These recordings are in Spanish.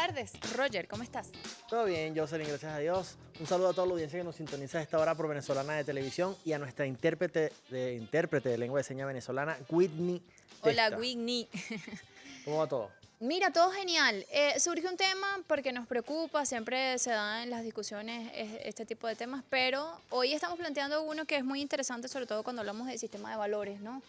tardes. Roger, ¿cómo estás? Todo bien, Jocelyn, gracias a Dios. Un saludo a toda la audiencia que nos sintoniza a esta hora por Venezolana de Televisión y a nuestra intérprete de lengua de señas venezolana, Whitney Hola, Testa. Whitney. ¿Cómo va todo? Mira, todo genial. Surge un tema porque nos preocupa, siempre se da en las discusiones este tipo de temas, pero hoy estamos planteando uno que es muy interesante, sobre todo cuando hablamos del sistema de valores, ¿no?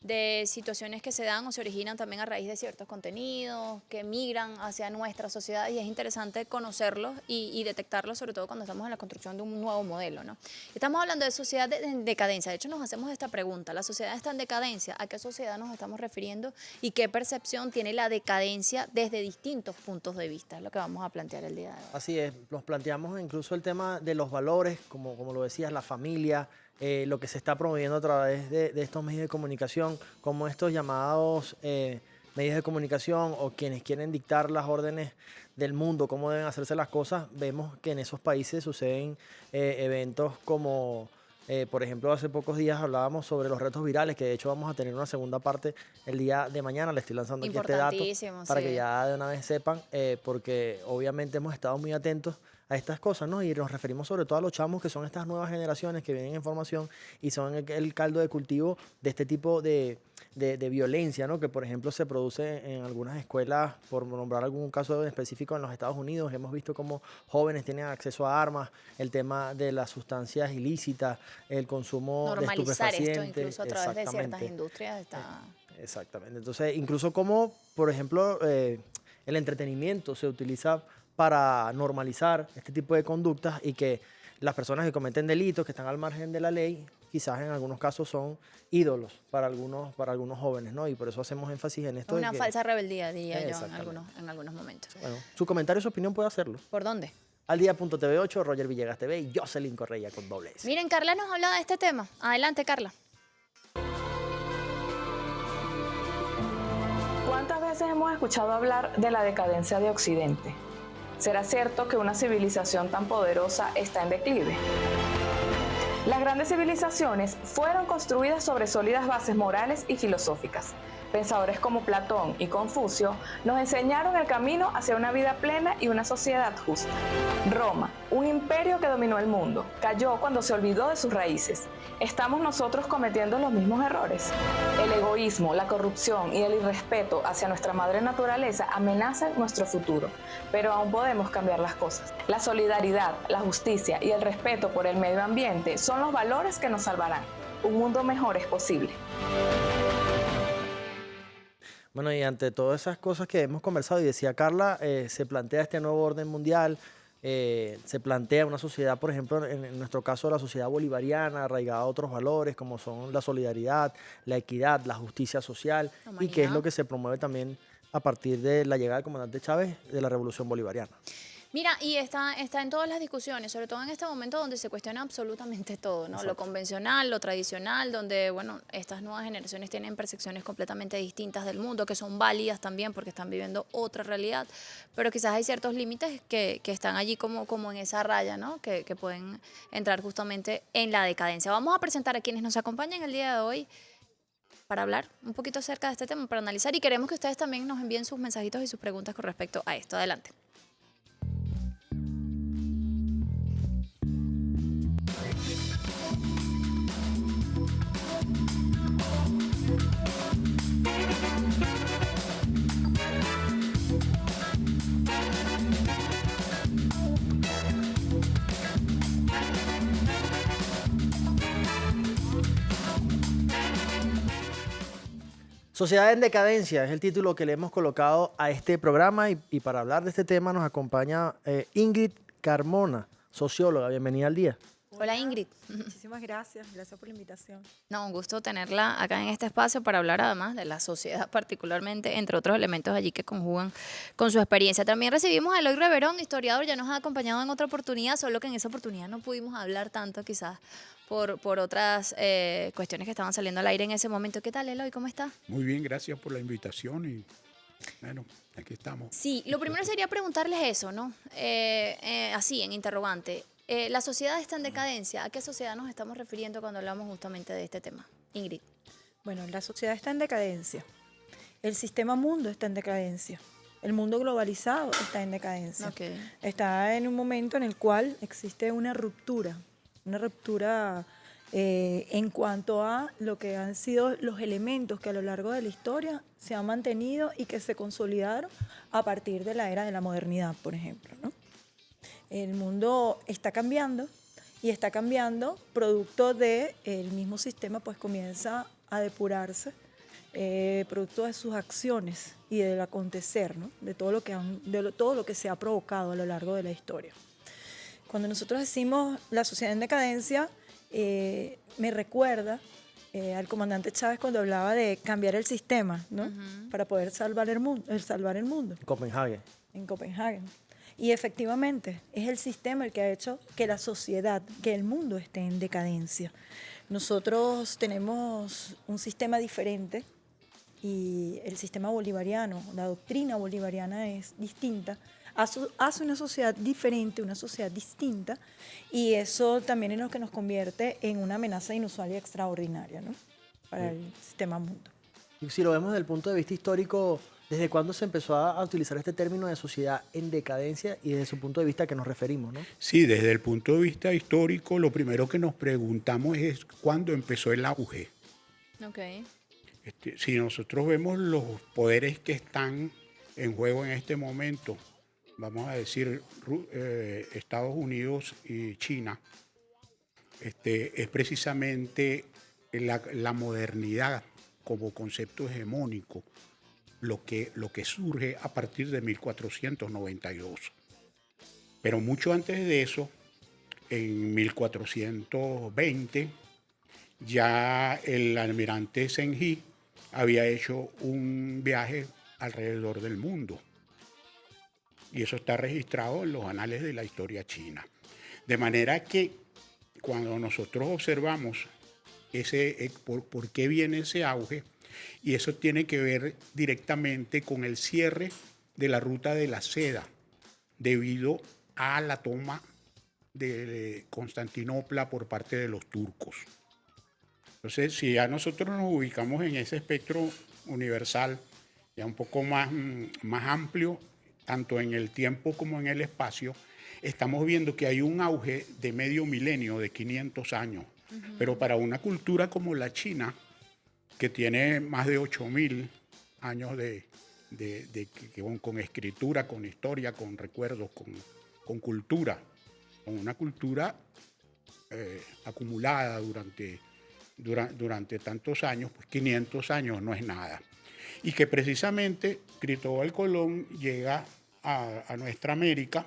De situaciones que se dan o se originan también a raíz de ciertos contenidos que migran hacia nuestra sociedad y es interesante conocerlos y detectarlos, sobre todo cuando estamos en la construcción de un nuevo modelo, ¿no? Estamos hablando de sociedad en decadencia. De hecho, nos hacemos esta pregunta: ¿la sociedad está en decadencia? ¿A qué sociedad nos estamos refiriendo? ¿Y qué percepción tiene la decadencia desde distintos puntos de vista? Es lo que vamos a plantear el día de hoy. Así es, nos planteamos incluso el tema de los valores, como lo decías, la familia, lo que se está promoviendo a través de estos medios de comunicación, como estos llamados medios de comunicación o quienes quieren dictar las órdenes del mundo, cómo deben hacerse las cosas. Vemos que en esos países suceden eventos como, por ejemplo, hace pocos días hablábamos sobre los retos virales, que de hecho vamos a tener una segunda parte el día de mañana. Le estoy lanzando aquí este dato Importantísimo, para sí. que ya de una vez sepan, porque obviamente hemos estado muy atentos a estas cosas, ¿no? Y nos referimos sobre todo a los chamos, que son estas nuevas generaciones que vienen en formación y son el caldo de cultivo de este tipo de violencia, ¿no? Que por ejemplo se produce en algunas escuelas, por nombrar algún caso específico en los Estados Unidos. Hemos visto cómo jóvenes tienen acceso a armas, el tema de las sustancias ilícitas, el consumo de Normalizar esto estupefacientes. incluso a través de ciertas Exactamente. industrias está... Exactamente. Entonces, incluso como, por ejemplo, el entretenimiento se utiliza para normalizar este tipo de conductas y que las personas que cometen delitos, que están al margen de la ley, quizás en algunos casos son ídolos para algunos jóvenes, ¿no? Y por eso hacemos énfasis en Es esto. una falsa rebeldía, diría yo, en Exactamente. algunos momentos. Bueno, su comentario y su opinión puede hacerlo. ¿Por dónde? Aldía.tv8, Roger Villegas TV y Jocelyn Correia con doble S. Miren, Carla nos habla de este tema. Adelante, Carla. ¿Cuántas veces hemos escuchado hablar de la decadencia de Occidente? ¿Será cierto que una civilización tan poderosa está en declive? Las grandes civilizaciones fueron construidas sobre sólidas bases morales y filosóficas. Pensadores como Platón y Confucio nos enseñaron el camino hacia una vida plena y una sociedad justa. Roma, un imperio que dominó el mundo, cayó cuando se olvidó de sus raíces. ¿Estamos nosotros cometiendo los mismos errores? El egoísmo, la corrupción y el irrespeto hacia nuestra madre naturaleza amenazan nuestro futuro, pero aún podemos cambiar las cosas. La solidaridad, la justicia y el respeto por el medio ambiente son los valores que nos salvarán. Un mundo mejor es posible. Bueno, y ante todas esas cosas que hemos conversado, y decía Carla, se plantea este nuevo orden mundial, se plantea una sociedad, por ejemplo, en nuestro caso, la sociedad bolivariana, arraigada a otros valores, como son la solidaridad, la equidad, la justicia social, y que es lo que se promueve también a partir de la llegada del comandante Chávez de la Revolución Bolivariana. Mira, y está en todas las discusiones, sobre todo en este momento donde se cuestiona absolutamente todo, ¿no? Exacto. Lo convencional, lo tradicional, donde, bueno, estas nuevas generaciones tienen percepciones completamente distintas del mundo, que son válidas también porque están viviendo otra realidad, pero quizás hay ciertos límites que están allí como en esa raya, ¿no? Que pueden entrar justamente en la decadencia. Vamos a presentar a quienes nos acompañan el día de hoy para hablar un poquito acerca de este tema, para analizar, y queremos que ustedes también nos envíen sus mensajitos y sus preguntas con respecto a esto. Adelante. Sociedad en decadencia es el título que le hemos colocado a este programa y para hablar de este tema nos acompaña Ingrid Carmona, socióloga. Bienvenida al día. Hola, Ingrid. Muchísimas gracias por la invitación. No, un gusto tenerla acá en este espacio para hablar además de la sociedad particularmente, entre otros elementos allí que conjugan con su experiencia. También recibimos a Eloy Reverón, historiador, ya nos ha acompañado en otra oportunidad, solo que en esa oportunidad no pudimos hablar tanto quizás por otras cuestiones que estaban saliendo al aire en ese momento. ¿Qué tal, Eloy? ¿Cómo está? Muy bien, gracias por la invitación y bueno, aquí estamos. Sí, lo primero sería preguntarles eso, ¿no? Así, en interrogante. La sociedad está en decadencia. ¿A qué sociedad nos estamos refiriendo cuando hablamos justamente de este tema? Ingrid. Bueno, la sociedad está en decadencia. El sistema mundo está en decadencia. El mundo globalizado está en decadencia. Ok. Está en un momento en el cual existe una ruptura en cuanto a lo que han sido los elementos que a lo largo de la historia se han mantenido y que se consolidaron a partir de la era de la modernidad, por ejemplo, ¿no? El mundo está cambiando y está cambiando producto de el mismo sistema, pues comienza a depurarse, producto de sus acciones y del acontecer, ¿no? De todo lo que todo lo que se ha provocado a lo largo de la historia. Cuando nosotros decimos la sociedad en decadencia, me recuerda al comandante Chávez cuando hablaba de cambiar el sistema, ¿no? Para poder salvar el mundo Copenhague. en Copenhague. Y efectivamente, es el sistema el que ha hecho que la sociedad, que el mundo esté en decadencia. Nosotros tenemos un sistema diferente y el sistema bolivariano, la doctrina bolivariana es distinta, hace una sociedad diferente, una sociedad distinta, y eso también es lo que nos convierte en una amenaza inusual y extraordinaria, ¿no? Para el sistema mundo. Y si lo vemos desde el punto de vista histórico, ¿desde cuándo se empezó a utilizar este término de sociedad en decadencia y desde su punto de vista a qué nos referimos, ¿no? Sí, desde el punto de vista histórico, lo primero que nos preguntamos es cuándo empezó el auge. Ok. Si nosotros vemos los poderes que están en juego en este momento, vamos a decir Estados Unidos y China, es precisamente la modernidad como concepto hegemónico lo que surge a partir de 1492. Pero mucho antes de eso, en 1420, ya el almirante Zheng había hecho un viaje alrededor del mundo. Y eso está registrado en los anales de la historia china. De manera que cuando nosotros observamos por qué viene ese auge, y eso tiene que ver directamente con el cierre de la ruta de la seda, debido a la toma de Constantinopla por parte de los turcos. Entonces, si ya nosotros nos ubicamos en ese espectro universal, ya un poco más amplio, tanto en el tiempo como en el espacio, estamos viendo que hay un auge de medio milenio, de 500 años. Pero para una cultura como la China, que tiene más de 8.000 años con escritura, con historia, con recuerdos, con cultura, con una cultura acumulada durante tantos años, pues 500 años no es nada. Y que precisamente Cristóbal Colón llega a nuestra América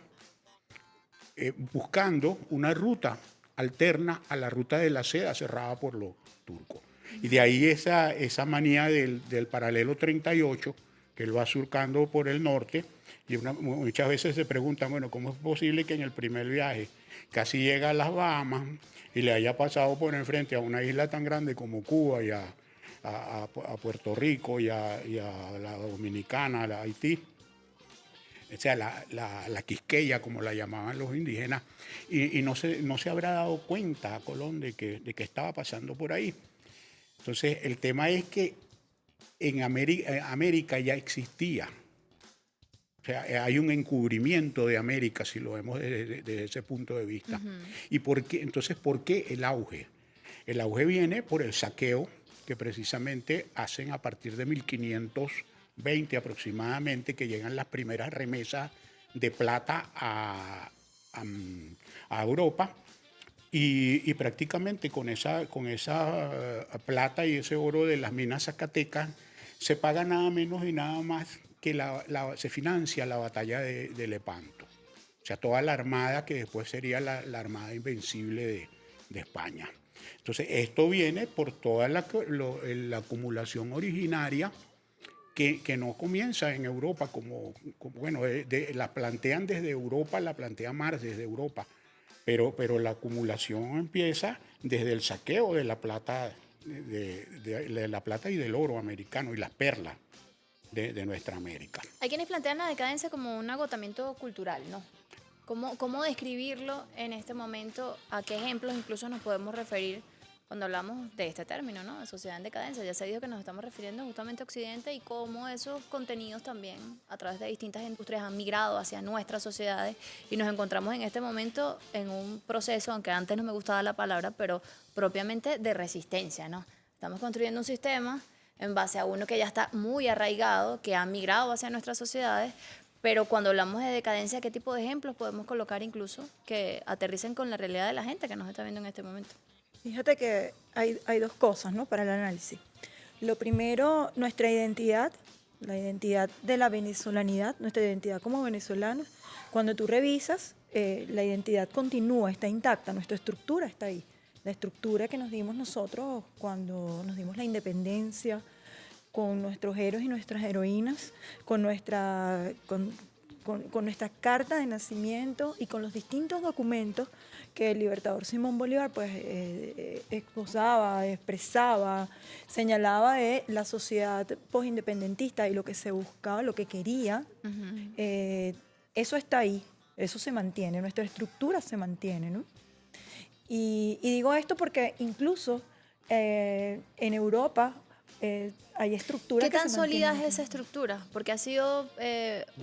buscando una ruta alterna a la ruta de la seda cerrada por los turcos. Y de ahí esa manía del paralelo 38, que él va surcando por el norte, y muchas veces se preguntan, bueno, ¿cómo es posible que en el primer viaje casi llega a las Bahamas y le haya pasado por enfrente a una isla tan grande como Cuba y a Puerto Rico y a la Dominicana, a Haití? O sea, la Quisqueya, como la llamaban los indígenas, y no se habrá dado cuenta a Colón de que estaba pasando por ahí. Entonces, el tema es que en América ya existía. O sea, hay un encubrimiento de América, si lo vemos desde ese punto de vista. ¿Y por qué? Entonces, ¿por qué el auge? El auge viene por el saqueo que precisamente hacen a partir de 1520 aproximadamente, que llegan las primeras remesas de plata a Europa. Y prácticamente con esa plata y ese oro de las minas zacatecas se paga nada menos y nada más que se financia la batalla de Lepanto. O sea, toda la armada que después sería la armada invencible de España. Entonces, esto viene por toda la acumulación originaria que no comienza en Europa, la plantean desde Europa, la plantea Marx desde Europa. Pero la acumulación empieza desde el saqueo de la plata, de la plata y del oro americano y las perlas de nuestra América. Hay quienes plantean la decadencia como un agotamiento cultural, ¿no? ¿Cómo describirlo en este momento? ¿A qué ejemplos incluso nos podemos referir cuando hablamos de este término, ¿no? De sociedad en decadencia. Ya se dijo que nos estamos refiriendo justamente a Occidente y cómo esos contenidos también a través de distintas industrias han migrado hacia nuestras sociedades y nos encontramos en este momento en un proceso, aunque antes no me gustaba la palabra, pero propiamente de resistencia, ¿no? Estamos construyendo un sistema en base a uno que ya está muy arraigado, que ha migrado hacia nuestras sociedades, pero cuando hablamos de decadencia, ¿qué tipo de ejemplos podemos colocar incluso que aterricen con la realidad de la gente que nos está viendo en este momento? Fíjate que hay dos cosas, ¿no?, para el análisis. Lo primero, nuestra identidad, la identidad de la venezolanidad, nuestra identidad como venezolanos. Cuando tú revisas, la identidad continúa, está intacta, nuestra estructura está ahí. La estructura que nos dimos nosotros cuando nos dimos la independencia, con nuestros héroes y nuestras heroínas, con nuestra carta de nacimiento y con los distintos documentos que el libertador Simón Bolívar pues esposaba, expresaba, señalaba de la sociedad posindependentista y lo que se buscaba, lo que quería. Eso está ahí, eso se mantiene, nuestra estructura se mantiene, ¿no? Y digo esto porque incluso en Europa hay estructuras ¿Qué que tan se sólida es mantienen. esa estructura? Porque ha sido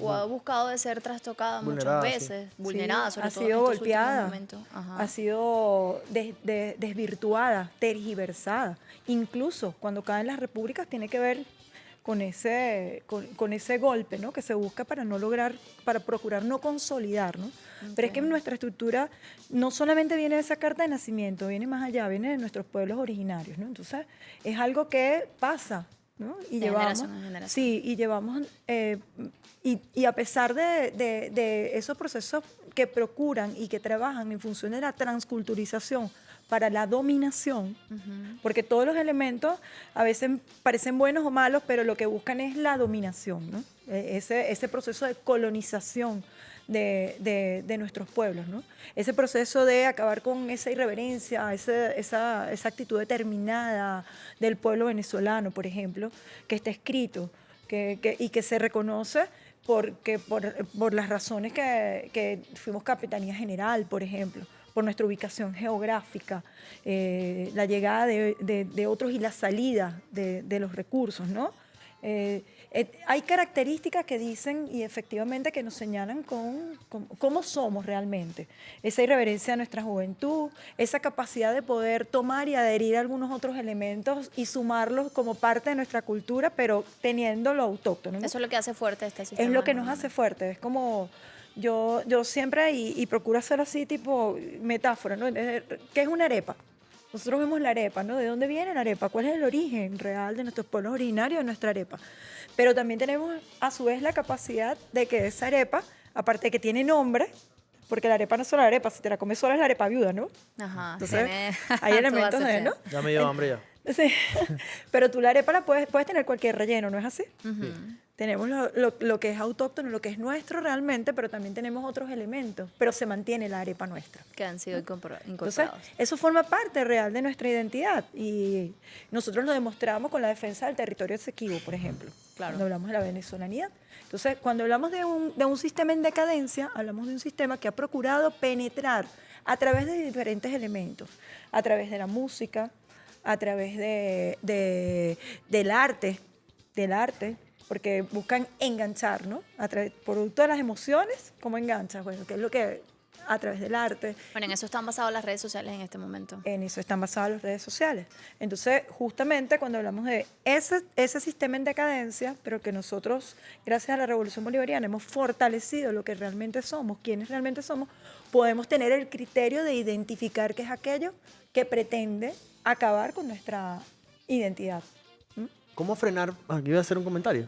o ha buscado de ser trastocada Vulnerada, muchas sí. veces, vulnerada, Sí, sobre ha todo en sido estos golpeada, últimos momentos. Ajá. ha sido desvirtuada, tergiversada. Incluso cuando caen las repúblicas tiene que ver con ese golpe, ¿no?, que se busca para no lograr, para procurar no consolidar, ¿no? Pero es que Ok. nuestra estructura no solamente viene de esa carta de nacimiento, viene más allá, viene de nuestros pueblos originarios, ¿no? Entonces es algo que pasa, ¿no? Y De llevamos, generación en generación. sí, y llevamos, y a pesar de esos procesos que procuran y que trabajan en función de la transculturización para la dominación, porque todos los elementos a veces parecen buenos o malos, pero lo que buscan es la dominación, ¿no? Ese proceso de colonización de nuestros pueblos, ¿no? Ese proceso de acabar con esa irreverencia, esa actitud determinada del pueblo venezolano, por ejemplo, que está escrito y que se reconoce por las razones que fuimos Capitanía General, por ejemplo, por nuestra ubicación geográfica, la llegada de otros y la salida de los recursos, ¿no? Hay características que dicen y efectivamente que nos señalan con cómo somos realmente. Esa irreverencia de nuestra juventud, esa capacidad de poder tomar y adherir a algunos otros elementos y sumarlos como parte de nuestra cultura, pero teniendo lo autóctono, ¿no? Eso es lo que hace fuerte este sistema. Es lo que nos ¿no? hace fuerte. Es como yo siempre, y procuro hacer así tipo metáfora, ¿no? ¿Qué es una arepa? Nosotros vemos la arepa, ¿no? ¿De dónde viene la arepa? ¿Cuál es el origen real de nuestros pueblos originarios de nuestra arepa? Pero también tenemos a su vez la capacidad de que esa arepa, aparte de que tiene nombre, porque la arepa no es solo la arepa, si te la comes sola es la arepa viuda, ¿no? Ajá. Entonces, tiene hay toda elementos de, asociación. ¿no? Ya me dio hambre ya. Sí. Pero tú la arepa la puedes tener cualquier relleno, ¿no es así? Ujú. Tenemos lo que es autóctono, lo que es nuestro realmente, pero también tenemos otros elementos, pero se mantiene la arepa nuestra. Que han sido Entonces, incorporados. eso forma parte real de nuestra identidad y nosotros lo demostramos con la defensa del territorio Esequibo, por ejemplo, Claro. cuando hablamos de la venezolanidad. Entonces, cuando hablamos de un sistema en decadencia, hablamos de un sistema que ha procurado penetrar a través de diferentes elementos, a través de la música, a través del arte, porque buscan enganchar, ¿no? Producto de las emociones, ¿cómo enganchas? Bueno, que es lo que a través del arte, Bueno, en eso están basadas las redes sociales en este momento. en eso están basadas las redes sociales. Entonces, justamente cuando hablamos de ese sistema en decadencia, pero que nosotros, gracias a la Revolución Bolivariana, hemos fortalecido lo que realmente somos, quienes realmente somos, podemos tener el criterio de identificar qué es aquello que pretende acabar con nuestra identidad. ¿Cómo frenar? Aquí voy a hacer un comentario.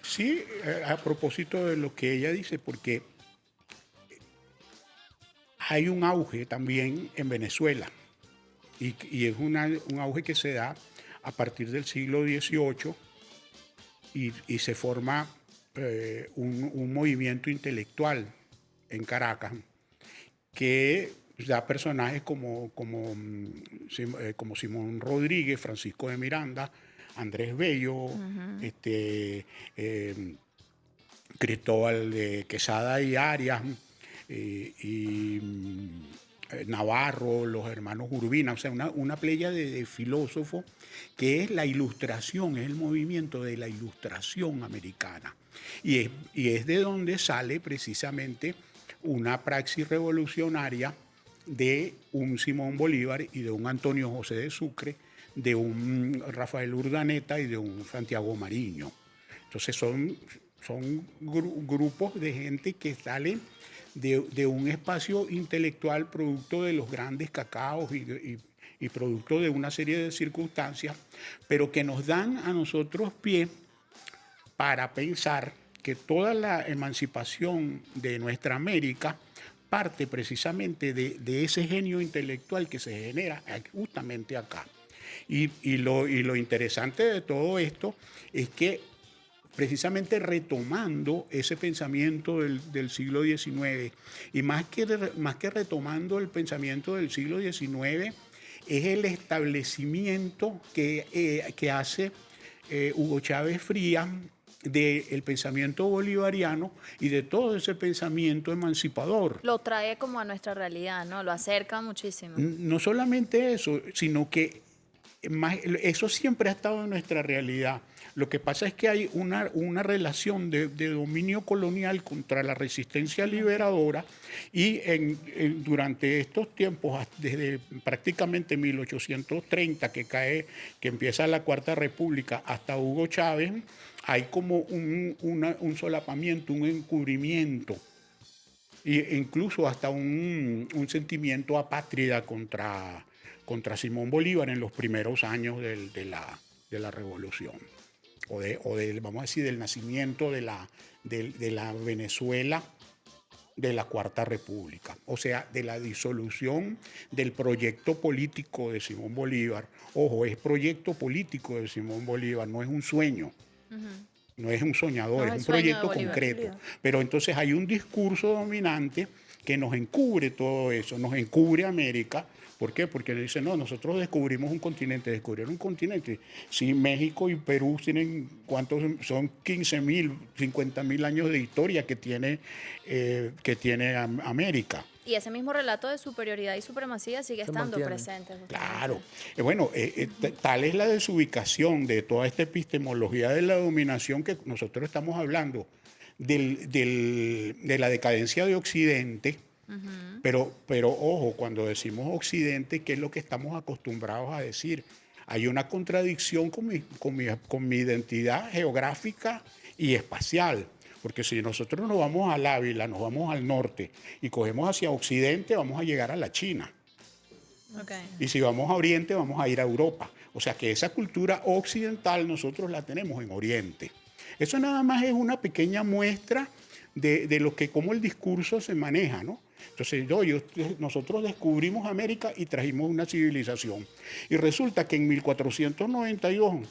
Sí, a propósito de lo que ella dice, porque hay un auge también en Venezuela y es un auge que se da a partir del siglo XVIII y se forma un movimiento intelectual en Caracas que da personajes como Simón Rodríguez, Francisco de Miranda, Andrés Bello, Cristóbal de Quesada y Arias, Navarro, los hermanos Urbina, o sea, una playa de filósofos que es la ilustración, es el movimiento de la ilustración americana. Y es de donde sale precisamente una praxis revolucionaria de un Simón Bolívar y de un Antonio José de Sucre, de un Rafael Urdaneta y de un Santiago Mariño. Entonces son grupos de gente que salen de un espacio intelectual producto de los grandes cacaos y producto de una serie de circunstancias, pero que nos dan a nosotros pie para pensar que toda la emancipación de nuestra América parte precisamente de ese genio intelectual que se genera justamente acá. Y lo interesante de todo esto es que precisamente retomando ese pensamiento del siglo XIX, y más que retomando el pensamiento del siglo XIX, es el establecimiento que hace Hugo Chávez Frías del pensamiento bolivariano y de todo ese pensamiento emancipador. Lo trae como a nuestra realidad, ¿no? Lo acerca muchísimo. No solamente eso, sino que eso siempre ha estado en nuestra realidad. Lo que pasa es que hay una relación de dominio colonial contra la resistencia liberadora y durante estos tiempos, desde prácticamente 1830 que empieza la Cuarta República hasta Hugo Chávez, hay como un solapamiento, un encubrimiento e incluso hasta un sentimiento apátrida contra Simón Bolívar en los primeros años de la revolución, vamos a decir, del nacimiento de la Venezuela de la Cuarta República, o sea, de la disolución del proyecto político de Simón Bolívar. Ojo, es proyecto político de Simón Bolívar, no es un sueño. No es un soñador, No es es un el sueño de proyecto Bolívar. concreto. Pero entonces hay un discurso dominante que nos encubre todo eso, nos encubre América. ¿Por qué? Porque le dicen, no, nosotros descubrimos un continente. ¿Descubrieron un continente? Sí, México y Perú tienen, ¿cuántos? Son 15.000, 50.000 años de historia que tiene América. Y ese mismo relato de superioridad y supremacía sigue estando mantiene. presente. justamente. Claro. Bueno, tal es la desubicación de toda esta epistemología de la dominación que nosotros estamos hablando de la decadencia de Occidente. Pero ojo, cuando decimos Occidente, ¿qué es lo que estamos acostumbrados a decir? Hay una contradicción con mi identidad geográfica y espacial. Porque si nosotros nos vamos al Ávila, nos vamos al norte y cogemos hacia Occidente, vamos a llegar a la China. Okay. Y si vamos a Oriente, vamos a ir a Europa. O sea que esa cultura occidental nosotros la tenemos en Oriente. Eso nada más es una pequeña muestra de cómo el discurso se maneja, ¿no? Entonces nosotros descubrimos América y trajimos una civilización. Y resulta que en 1492,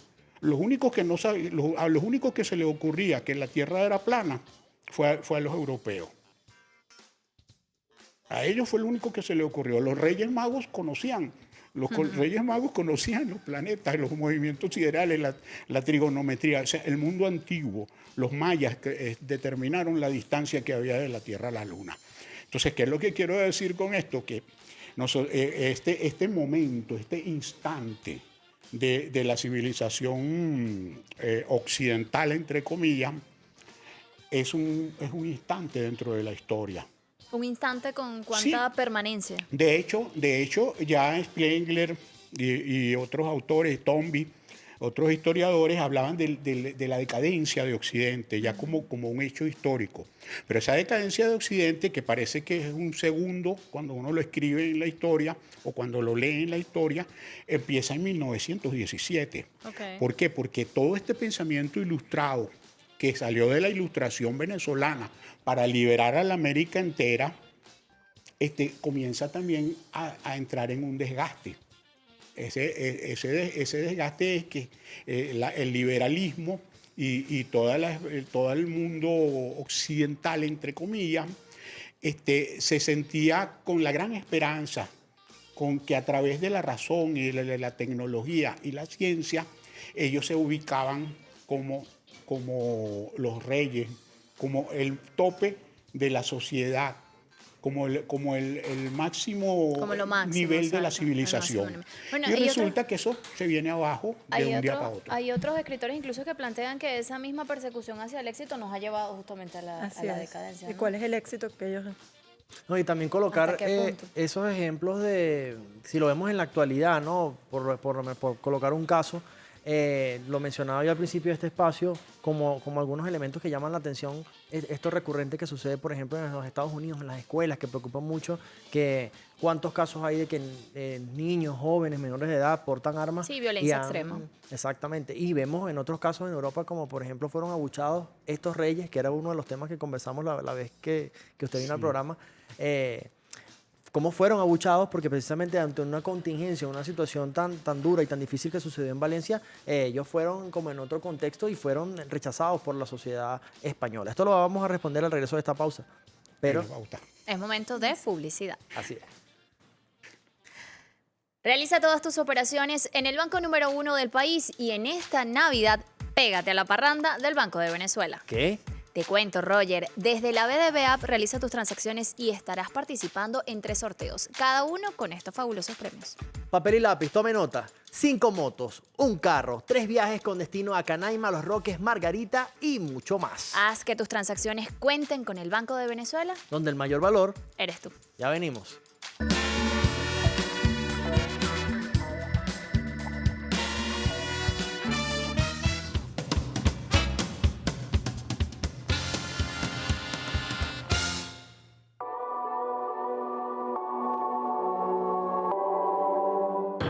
a los únicos que se les ocurría que la Tierra era plana fue a los europeos. A ellos fue lo único que se les ocurrió. Los Reyes Magos conocían. Reyes Magos conocían los planetas, los movimientos siderales, la trigonometría, o sea, el mundo antiguo. Los mayas determinaron la distancia que había de la Tierra a la Luna. Entonces, ¿qué es lo que quiero decir con esto? Que este momento, este instante de la civilización occidental, entre comillas, es un instante dentro de la historia. Un instante con cuánta permanencia. De hecho, ya Spengler y otros autores, Tomby, otros historiadores hablaban de la decadencia de Occidente, ya como un hecho histórico. Pero esa decadencia de Occidente, que parece que es un segundo cuando uno lo escribe en la historia o cuando lo lee en la historia, empieza en 1917. Okay. ¿Por qué? Porque todo este pensamiento ilustrado que salió de la ilustración venezolana para liberar a la América entera, comienza también a entrar en un desgaste. Ese desgaste es que el liberalismo y todo el mundo occidental, entre comillas, se sentía con la gran esperanza con que a través de la razón y de la tecnología y la ciencia, ellos se ubicaban como los reyes, como el tope de la sociedad el máximo Como lo máximo, nivel de la exacto, el civilización. máximo nivel. Bueno, y y resulta que eso se viene abajo de un día para otro. Hay otros escritores incluso que plantean que esa misma persecución hacia el éxito nos ha llevado justamente a la Así es. decadencia. ¿Y ¿no? cuál es el éxito que ellos... No, y también colocar ¿Hasta qué punto? esos ejemplos de, si lo vemos en la actualidad, ¿no? Por colocar un caso, lo mencionaba yo al principio de este espacio, como algunos elementos que llaman la atención, esto recurrente que sucede, por ejemplo, en los Estados Unidos, en las escuelas, que preocupan mucho, que cuántos casos hay de que niños, jóvenes, menores de edad portan armas. Sí, violencia y extrema. Exactamente. Y vemos en otros casos en Europa, como por ejemplo fueron abuchados estos reyes, que era uno de los temas que conversamos la vez que usted vino al programa. Cómo fueron abuchados, porque precisamente ante una contingencia, una situación tan dura y tan difícil que sucedió en Valencia, ellos fueron como en otro contexto y fueron rechazados por la sociedad española. Esto lo vamos a responder al regreso de esta pausa. Pero Es momento de publicidad. así es. Realiza todas tus operaciones en el banco número 1 del país y en esta Navidad pégate a la parranda del Banco de Venezuela. ¿Qué? Te cuento, Roger, desde la BDB App realiza tus transacciones y estarás participando en 3 sorteos, cada uno con estos fabulosos premios. Papel y lápiz, tome nota. 5 motos, un carro, 3 viajes con destino a Canaima, Los Roques, Margarita y mucho más. Haz que tus transacciones cuenten con el Banco de Venezuela. Donde el mayor valor, Eres tú. ya venimos.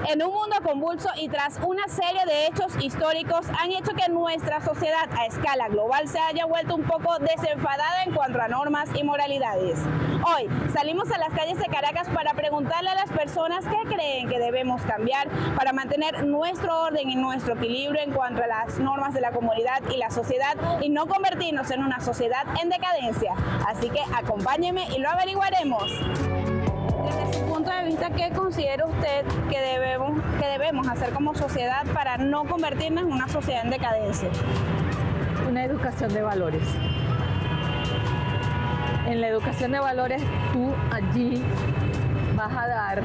En un mundo convulso y tras una serie de hechos históricos han hecho que nuestra sociedad a escala global se haya vuelto un poco desenfadada en cuanto a normas y moralidades. Hoy salimos a las calles de Caracas para preguntarle a las personas qué creen que debemos cambiar para mantener nuestro orden y nuestro equilibrio en cuanto a las normas de la comunidad y la sociedad y no convertirnos en una sociedad en decadencia. Así que acompáñeme y lo averiguaremos. Desde su punto de vista, ¿qué considera usted que debemos hacer como sociedad para no convertirnos en una sociedad en decadencia? Una educación de valores. En la educación de valores tú allí vas a dar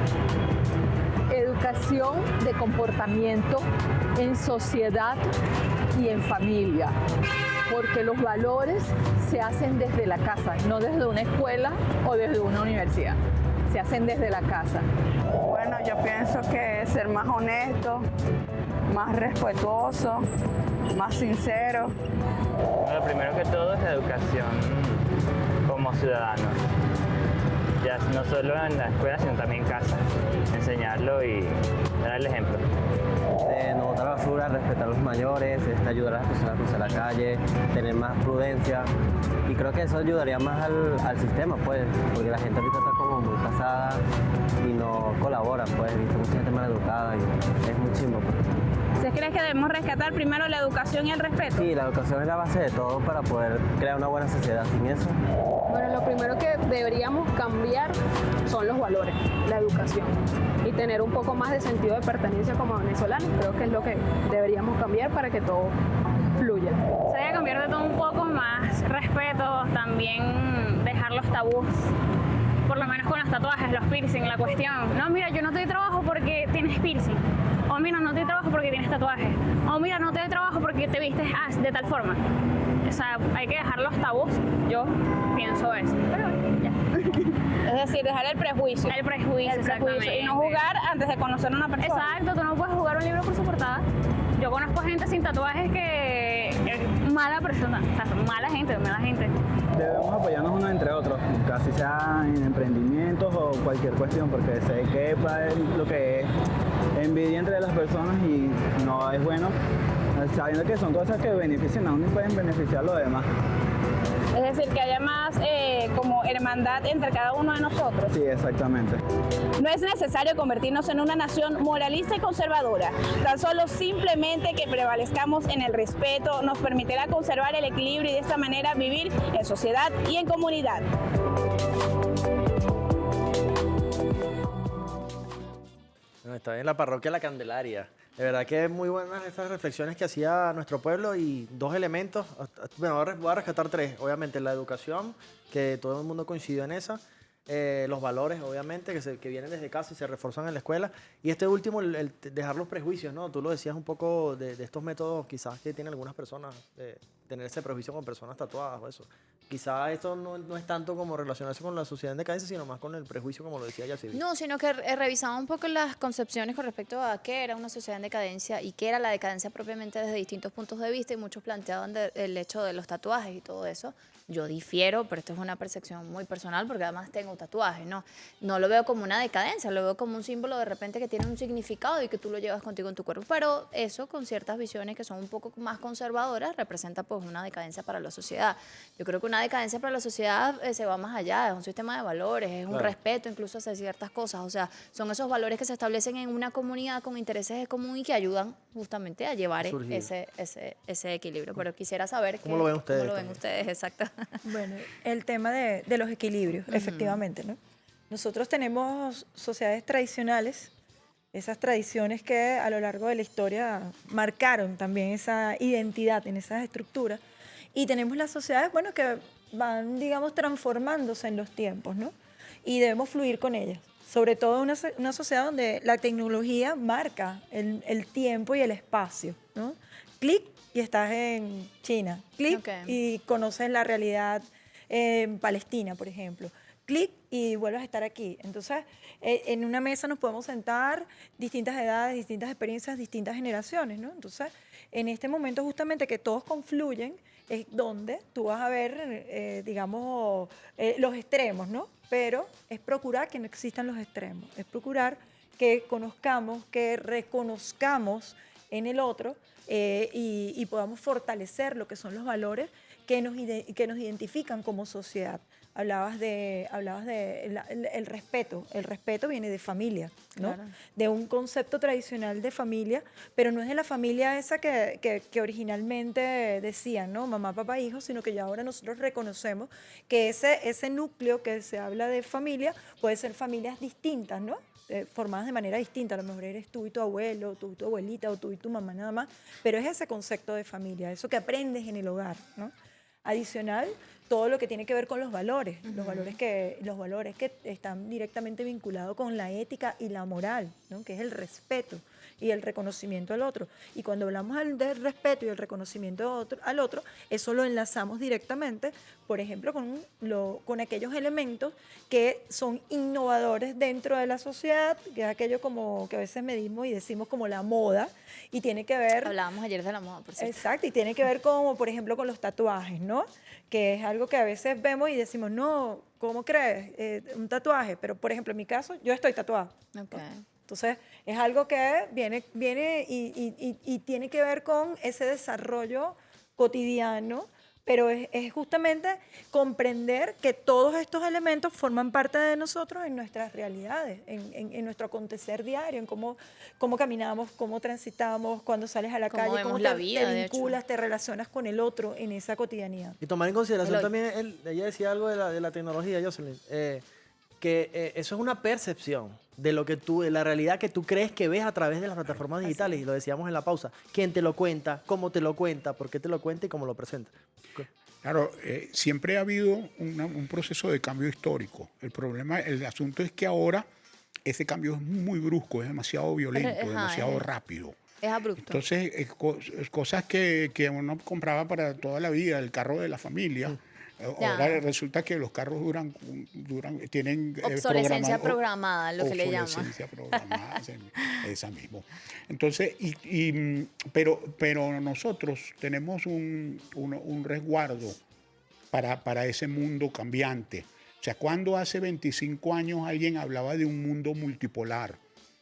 educación de comportamiento en sociedad y en familia, porque los valores se hacen desde la casa, no desde una escuela o desde una universidad. Se hacen desde la casa. Bueno, yo pienso que ser más honesto, más respetuoso, más sincero. Lo primero que todo es la educación como ciudadanos. Ya no solo en la escuela, sino también en casa. Enseñarlo y dar el ejemplo. No botar la basura, respetar a los mayores, ayudar a las personas a cruzar la calle, tener más prudencia. Y creo que eso ayudaría más al sistema, pues, porque la gente ahorita está como muy pasada y no colabora, pues, he visto mucha gente mal educada y es muy chimbo, pues. ¿Usted cree que debemos rescatar primero la educación y el respeto? Sí, la educación es la base de todo para poder crear una buena sociedad. Sin eso... Bueno, lo primero que deberíamos cambiar son los valores, la educación y tener un poco más de sentido de pertenencia como venezolanos. Creo que es lo que deberíamos cambiar para que todo fluya. Se debe cambiar de todo un poco más, respeto, también dejar los tabús, por lo menos con los tatuajes, los piercing, la cuestión. No, mira, yo no te doy trabajo porque tienes piercing. O mira, no te doy trabajo porque tienes tatuajes. O mira, no te doy trabajo porque te vistes de tal forma. O sea, hay que dejar los tabús, yo pienso eso. Pero ya. Es decir, dejar el prejuicio. El prejuicio, exactamente. Y no jugar antes de conocer a una persona. Exacto, tú no puedes jugar un libro por su portada. Yo conozco gente sin tatuajes que es mala persona, o sea, mala gente. Debemos apoyarnos unos entre otros, casi sea en emprendimientos o cualquier cuestión, porque sé que lo que es envidia entre las personas y no es bueno, sabiendo que son cosas que benefician a uno y pueden beneficiar a los demás. Es decir, que haya más como hermandad entre cada uno de nosotros. Sí, exactamente. No es necesario convertirnos en una nación moralista y conservadora. Tan solo simplemente que prevalezcamos en el respeto nos permitirá conservar el equilibrio y de esta manera vivir en sociedad y en comunidad. Está en la parroquia La Candelaria. De verdad que es muy buenas esas reflexiones que hacía nuestro pueblo y 2 elementos. Bueno, voy a rescatar 3. Obviamente la educación, que todo el mundo coincidió en esa. los valores, obviamente, que vienen desde casa y se refuerzan en la escuela. Y este último, el dejar los prejuicios, ¿no? Tú lo decías un poco de estos métodos quizás que tienen algunas personas, tener ese prejuicio con personas tatuadas o eso. Quizás esto no es tanto como relacionarse con la sociedad en decadencia, sino más con el prejuicio, como lo decía Yacibi. No, sino que revisaba un poco las concepciones con respecto a qué era una sociedad en decadencia y qué era la decadencia propiamente desde distintos puntos de vista, y muchos planteaban el hecho de los tatuajes y todo eso. Yo difiero, pero esto es una percepción muy personal porque además tengo tatuajes, ¿no? No lo veo como una decadencia, lo veo como un símbolo de repente que tiene un significado y que tú lo llevas contigo en tu cuerpo. Pero eso, con ciertas visiones que son un poco más conservadoras, representa pues una decadencia para la sociedad. Yo creo que una decadencia para la sociedad se va más allá, es un sistema de valores, es un respeto incluso hacia ciertas cosas. O sea, son esos valores que se establecen en una comunidad con intereses en común y que ayudan justamente a llevar ese equilibrio. Pero quisiera saber ¿Cómo lo ven ustedes? ¿Cómo lo ven ustedes? Exacto. Bueno, el tema de los equilibrios, efectivamente, ¿no? Nosotros tenemos sociedades tradicionales, esas tradiciones que a lo largo de la historia marcaron también esa identidad en esas estructuras, y tenemos las sociedades, bueno, que van, digamos, transformándose en los tiempos, ¿no? Y debemos fluir con ellas. Sobre todo una sociedad donde la tecnología marca el tiempo y el espacio, ¿no? Clic y estás en China. Clic y conoces la realidad en Palestina, por ejemplo. Clic y vuelves a estar aquí. Entonces, en una mesa nos podemos sentar distintas edades, distintas experiencias, distintas generaciones, ¿no? Entonces, en este momento justamente que todos confluyen es donde tú vas a ver, digamos, los extremos, ¿no? Pero es procurar que no existan los extremos, es procurar que conozcamos, que reconozcamos en el otro y podamos fortalecer lo que son los valores que nos identifican como sociedad. Hablabas de el respeto. El respeto viene de familia, ¿no? Claro. De un concepto tradicional de familia, pero no es de la familia esa que originalmente decían, ¿no? Mamá, papá, hijo, sino que ya ahora nosotros reconocemos que ese núcleo que se habla de familia puede ser familias distintas, ¿no? Formadas de manera distinta. A lo mejor eres tú y tu abuelo, tú y tu abuelita, o tú y tu mamá nada más, pero es ese concepto de familia, eso que aprendes en el hogar, ¿no? Adicional, todo lo que tiene que ver con los valores, los valores que están directamente vinculados con la ética y la moral, ¿no? Que es el respeto y el reconocimiento al otro. Y cuando hablamos del respeto y el reconocimiento al otro, eso lo enlazamos directamente, por ejemplo, con aquellos elementos que son innovadores dentro de la sociedad, que es aquello como que a veces medimos y decimos como la moda, y tiene que ver... Hablábamos ayer de la moda, por cierto. Exacto, y tiene que ver como, por ejemplo, con los tatuajes, ¿no? Que es algo que a veces vemos y decimos, no, ¿cómo crees? Un tatuaje. Pero, por ejemplo, en mi caso, yo estoy tatuada. Okay. Entonces, es algo que viene y tiene que ver con ese desarrollo cotidiano, pero es justamente comprender que todos estos elementos forman parte de nosotros en nuestras realidades, en nuestro acontecer diario, en cómo caminamos, cómo transitamos, cuando sales a la calle, cómo te vinculas, te relacionas con el otro en esa cotidianidad. Y tomar en consideración también, ella decía algo de la tecnología, Jocelyn, que eso es una percepción de lo que de la realidad que tú crees que ves a través de las plataformas digitales, y lo decíamos en la pausa. ¿Quién te lo cuenta? ¿Cómo te lo cuenta? ¿Por qué te lo cuenta? Y cómo lo presenta. Claro, siempre ha habido un proceso de cambio histórico. El asunto es que ahora ese cambio es muy brusco, es demasiado violento, demasiado rápido. Es abrupto. Entonces, cosas que uno compraba para toda la vida, el carro de la familia, ahora resulta que los carros tienen obsolescencia programada, lo que le llaman. Obsolescencia programada, esa mismo. Entonces, pero nosotros tenemos un resguardo para ese mundo cambiante. O sea, cuando hace 25 años alguien hablaba de un mundo multipolar.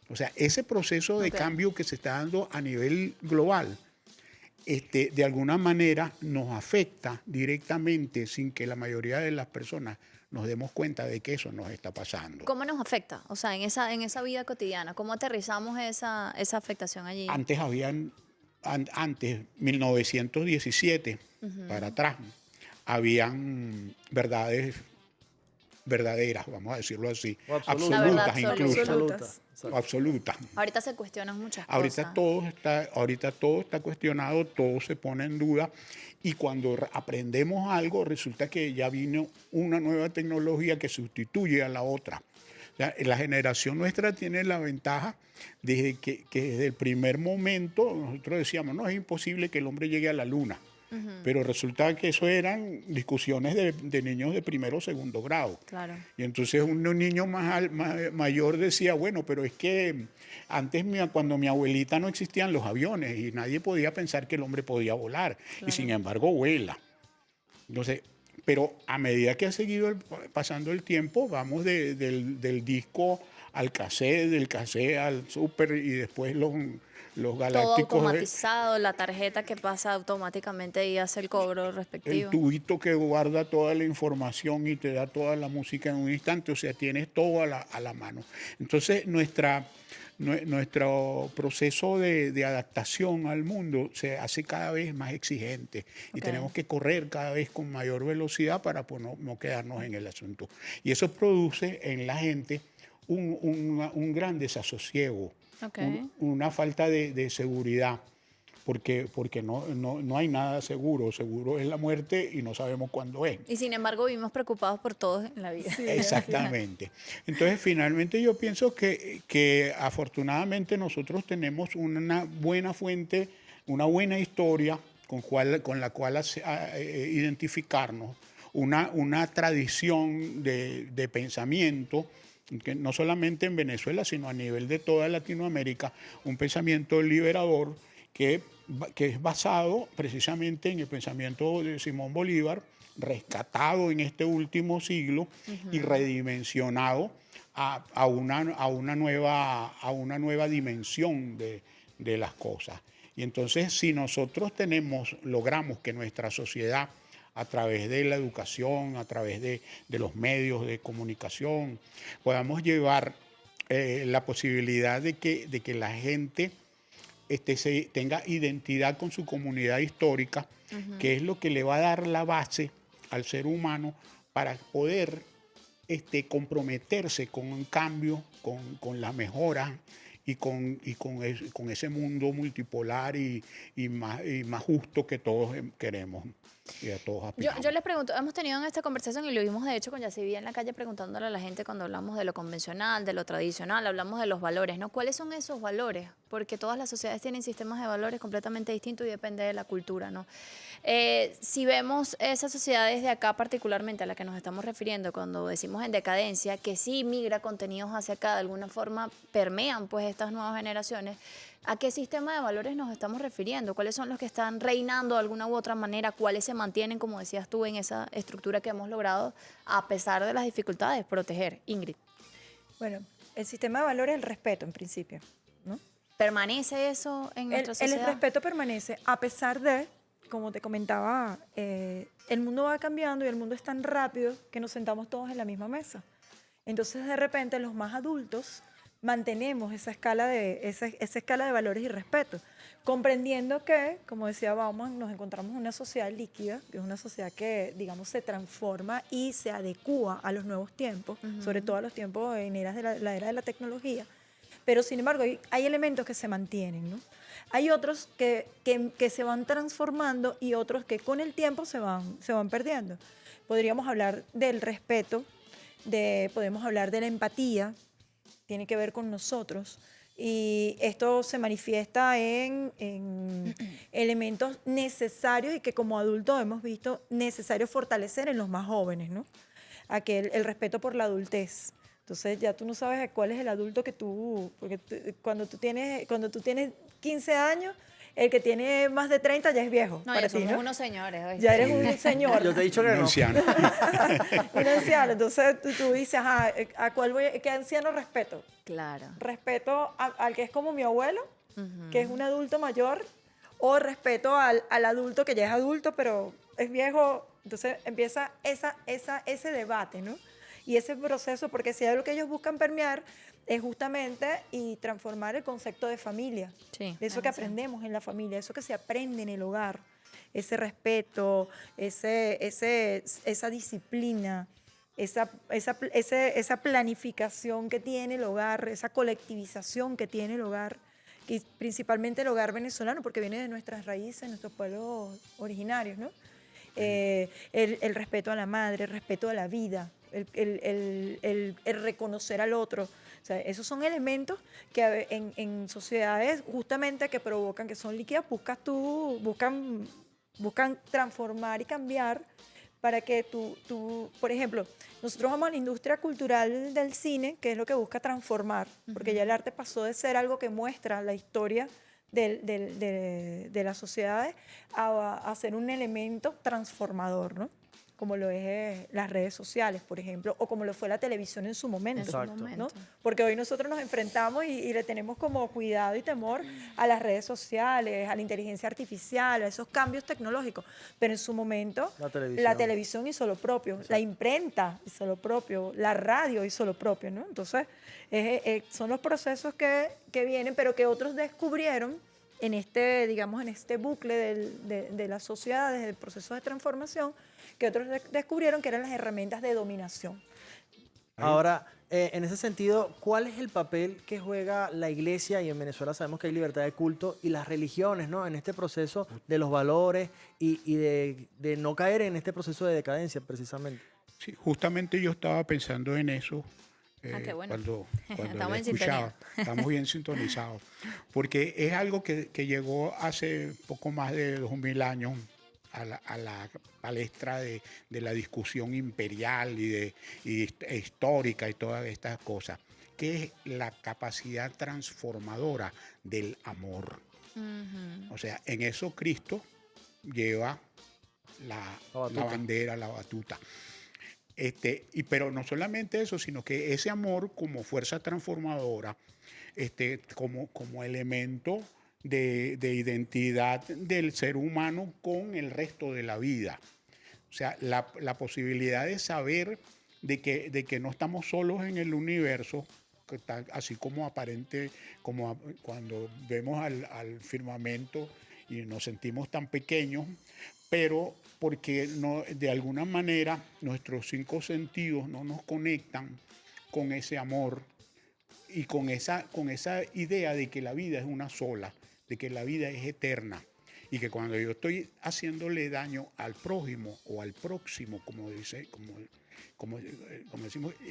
O sea, ese proceso de cambio que se está dando a nivel global, de alguna manera nos afecta directamente sin que la mayoría de las personas nos demos cuenta de que eso nos está pasando. ¿Cómo nos afecta? O sea, en esa vida cotidiana, ¿cómo aterrizamos esa afectación allí? Antes 1917 para atrás, habían verdades verdaderas, vamos a decirlo así, absolutas incluso. absoluta. Ahorita se cuestionan muchas Ahorita cosas. ahorita todo está cuestionado, todo se pone en duda y cuando aprendemos algo resulta que ya vino una nueva tecnología que sustituye a la otra. O sea, la generación nuestra tiene la ventaja de que desde el primer momento nosotros decíamos, no, es imposible que el hombre llegue a la luna. Pero resulta que eso eran discusiones de niños de primero o segundo grado. Claro. Y entonces un niño mayor decía, bueno, pero es que antes cuando mi abuelita no existían los aviones y nadie podía pensar que el hombre podía volar. Claro. Y sin embargo vuela. Entonces, pero a medida que ha seguido pasando el tiempo, vamos del disco al cassette, del cassette al súper y después los galácticos. Todo automatizado, la tarjeta que pasa automáticamente y hace el cobro respectivo. El tubito que guarda toda la información y te da toda la música en un instante, o sea, tienes todo a la mano. Entonces, nuestro proceso de adaptación al mundo se hace cada vez más exigente y tenemos que correr cada vez con mayor velocidad para no quedarnos en el asunto. Y eso produce en la gente un gran desasosiego. Una falta de seguridad, porque no hay nada seguro. Seguro es la muerte y no sabemos cuándo es. Y sin embargo vivimos preocupados por todos en la vida. Sí, exactamente. Entonces, finalmente yo pienso que afortunadamente nosotros tenemos una buena fuente, una buena historia con la cual identificarnos, una tradición de pensamiento, que no solamente en Venezuela, sino a nivel de toda Latinoamérica, un pensamiento liberador que es basado precisamente en el pensamiento de Simón Bolívar, rescatado en este último siglo y redimensionado a una nueva dimensión de las cosas. Y entonces, si nosotros logramos que nuestra sociedad, a través de la educación, a través de los medios de comunicación, podamos llevar la posibilidad de que la gente tenga identidad con su comunidad histórica, que es lo que le va a dar la base al ser humano para poder comprometerse con un cambio, con la mejora y con ese mundo multipolar y más justo que todos queremos. Y a todos aspiramos. Yo les pregunto, hemos tenido en esta conversación y lo vimos de hecho con Yacibi en la calle preguntándole a la gente cuando hablamos de lo convencional, de lo tradicional, hablamos de los valores, ¿no? ¿Cuáles son esos valores? Porque todas las sociedades tienen sistemas de valores completamente distintos y depende de la cultura, ¿no? Si vemos esas sociedades de acá particularmente a las que nos estamos refiriendo cuando decimos en decadencia, que sí migra contenidos hacia acá, de alguna forma permean pues estas nuevas generaciones, ¿a qué sistema de valores nos estamos refiriendo? ¿Cuáles son los que están reinando de alguna u otra manera? ¿Cuáles se mantienen, como decías tú, en esa estructura que hemos logrado, a pesar de las dificultades, proteger? Ingrid. Bueno, el sistema de valores es el respeto, en principio, ¿no? ¿Permanece eso en nuestra sociedad? El respeto permanece, a pesar de, como te comentaba, el mundo va cambiando y el mundo es tan rápido que nos sentamos todos en la misma mesa. Entonces, de repente, los más adultos mantenemos esa escala de valores y respeto, comprendiendo que, como decía Bauman, nos encontramos en una sociedad líquida, que es una sociedad que, digamos, se transforma y se adecúa a los nuevos tiempos, sobre todo a los tiempos en la era de la tecnología. Pero, sin embargo, hay elementos que se mantienen, ¿no? Hay otros que se van transformando y otros que con el tiempo se van perdiendo. Podríamos hablar del respeto, podemos hablar de la empatía, tiene que ver con nosotros. Y esto se manifiesta en elementos necesarios y que como adultos hemos visto necesarios fortalecer en los más jóvenes, ¿no? El respeto por la adultez. Entonces ya tú no sabes cuál es el adulto que porque cuando tú tienes 15 años, el que tiene más de 30 ya es viejo. No, ya somos unos señores. ¿Oíste? Ya eres un señor. Yo te he dicho que no. Anciano. Un anciano. Entonces tú dices, ajá, ¿qué anciano respeto? Claro. Respeto al que es como mi abuelo, que es un adulto mayor, o respeto al adulto que ya es adulto, pero es viejo. Entonces empieza ese debate, ¿no? Y ese proceso, porque si hay lo que ellos buscan permear es justamente y transformar el concepto de familia. Sí, de eso que aprendemos en la familia, eso que se aprende en el hogar, ese respeto, esa disciplina, esa planificación que tiene el hogar, esa colectivización que tiene el hogar, y principalmente el hogar venezolano, porque viene de nuestras raíces, nuestros pueblos originarios, ¿no? El respeto a la madre, el respeto a la vida, el reconocer al otro. O sea, esos son elementos que en sociedades justamente que provocan, que son líquidas, buscan transformar y cambiar para que por ejemplo, nosotros vamos a la industria cultural del cine, que es lo que busca transformar, porque ya el arte pasó de ser algo que muestra la historia de las sociedades a ser un elemento transformador, ¿no? Como lo es las redes sociales, por ejemplo, o como lo fue la televisión en su momento. Exacto. ¿no? Porque hoy nosotros nos enfrentamos y le tenemos como cuidado y temor a las redes sociales, a la inteligencia artificial, a esos cambios tecnológicos. Pero en su momento la televisión hizo lo propio, la imprenta hizo lo propio, la radio hizo lo propio, ¿no? Entonces, son los procesos que vienen, pero que otros descubrieron en este bucle de las sociedades, del proceso de transformación, que otros descubrieron que eran las herramientas de dominación. Ahora, en ese sentido, ¿cuál es el papel que juega la iglesia? Y en Venezuela sabemos que hay libertad de culto y las religiones, ¿no? En este proceso de los valores y de no caer en este proceso de decadencia, precisamente. Sí, justamente yo estaba pensando en eso. Qué bueno. Cuando Estamos en escuchaba, sintonía. estamos bien sintonizados, porque es algo que llegó hace poco más de 2000 años a la palestra de la discusión imperial y histórica y todas estas cosas, que es la capacidad transformadora del amor. O sea, en eso Cristo lleva la bandera, la batuta. Pero no solamente eso, sino que ese amor como fuerza transformadora, como elemento de identidad del ser humano con el resto de la vida. O sea, la posibilidad de saber de que no estamos solos en el universo, así como cuando vemos al firmamento y nos sentimos tan pequeños, pero porque de alguna manera nuestros 5 sentidos no nos conectan con ese amor y con esa idea de que la vida es una sola, de que la vida es eterna y que cuando yo estoy haciéndole daño al prójimo o al próximo, como decimos,